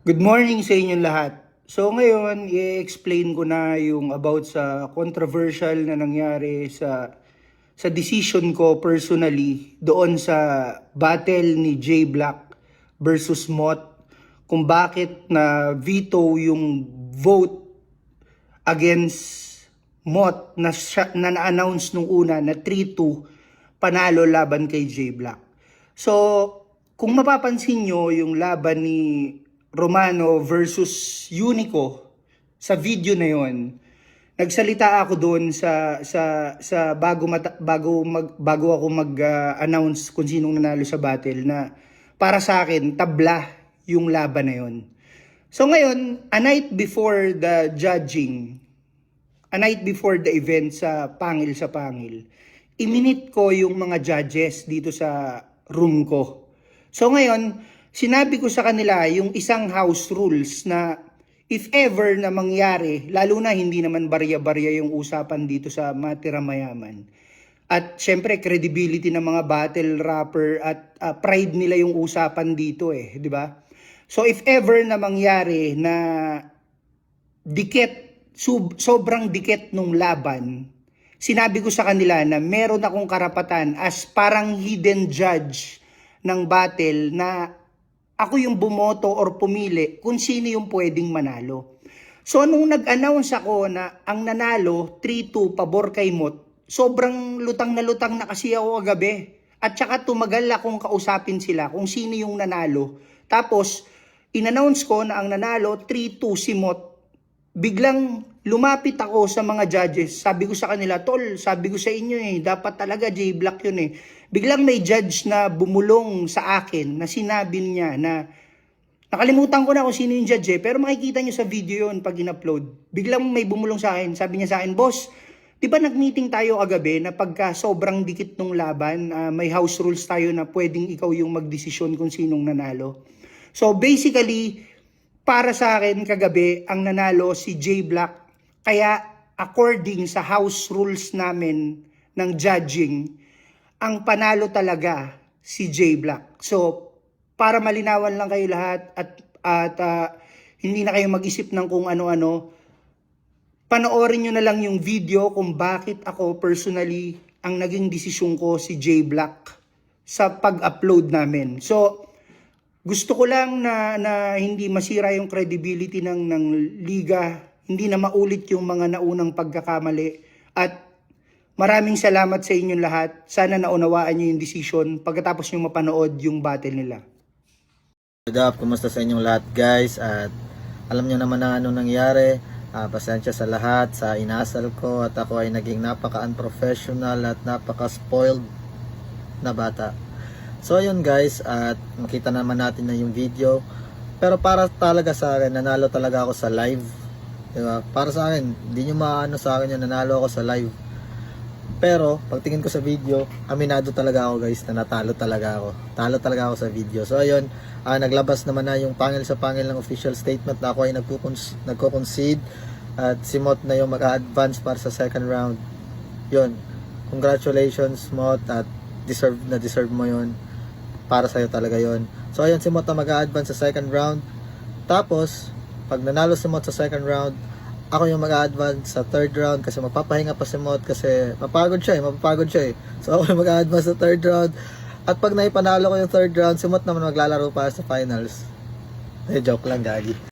Good morning sa inyong lahat. So ngayon, i-explain ko na yung about sa controversial na nangyari sa decision ko personally doon sa battle ni J Black versus Mott, kung bakit na veto yung vote against Mott na na-announce nung una na 3-2 panalo laban kay J Black. So, kung mapapansin nyo yung laban ni Romano versus Unico sa video na yon, nagsalita ako doon sa bago ako mag-announce kung sinong nanalo sa battle na para sa akin tabla yung laban na yon. So ngayon, a night before the judging, a night before the event sa Pangil, iminit ko yung mga judges dito sa room ko. So ngayon, sinabi ko sa kanila yung isang house rules na if ever na mangyari, lalo na hindi naman barya-barya yung usapan dito sa Matira Mayaman. At syempre credibility ng mga battle rapper at pride nila yung usapan dito di ba? So if ever na mangyari na sobrang dikit nung laban, sinabi ko sa kanila na meron akong karapatan as parang hidden judge ng battle na ako yung bumoto or pumili kung sino yung pwedeng manalo. So nung nag-announce ako na ang nanalo 3-2 pabor kay Mott, sobrang lutang na kasi ako kagabi. At saka tumagal akong kausapin sila kung sino yung nanalo. Tapos in-announce ko na ang nanalo 3-2 si Mott. Biglang lumapit ako sa mga judges. Sabi ko sa kanila, tol, sabi ko sa inyo dapat talaga J Black yun Biglang may judge na bumulong sa akin na sinabi niya na, nakalimutan ko na kung sino yung judge pero makikita niyo sa video yun pag in-upload. Biglang may bumulong sa akin, sabi niya sa akin, boss, di ba nag-meeting tayo kagabi na pagka sobrang dikit nung laban, may house rules tayo na pwedeng ikaw yung magdesisyon kung sinong nanalo. So basically, para sa akin kagabi, ang nanalo si J Black. Kaya according sa house rules namin ng judging, ang panalo talaga si J Black. So, para malinawan lang kayo lahat at hindi na kayo mag-isip ng kung ano-ano, panoorin nyo na lang yung video kung bakit ako personally ang naging desisyon ko si J Black sa pag-upload namin. So, gusto ko lang na hindi masira yung credibility ng liga, hindi na maulit yung mga naunang pagkakamali. At maraming salamat sa inyong lahat. Sana naunawaan nyo yung decision pagkatapos nyo mapanood yung battle nila. Good up, kumusta sa inyong lahat guys? At alam nyo naman na ano nangyari. Pasensya sa lahat sa inasal ko at ako ay naging napaka-unprofessional at napaka-spoiled na bata. So ayun guys, at makita naman natin na yung video. Pero para talaga sa akin, nanalo talaga ako sa live. Diba? Para sa akin, hindi nyo maano sa akin yung nanalo ako sa live. Pero pagtingin ko sa video, aminado talaga ako guys na natalo talaga ako. Talo talaga ako sa video. So ayun, naglabas naman na yung pangil sa pangil ng official statement na ako ay nagko-concede at si Mott na yung mag-a-advance para sa second round. Yun, congratulations Mott at deserve mo yun. Para sa'yo talaga yun. So ayun, si Mott na mag-a-advance sa second round. Tapos, pag nanalo si Mott sa second round, ako yung mag-a-advance sa third round kasi magpapahinga pa si Mott kasi mapapagod siya So ako yung mag-a-advance sa third round. At pag naipanalo ko yung third round, si Mott naman maglalaro pa sa finals. Joke lang, gagi.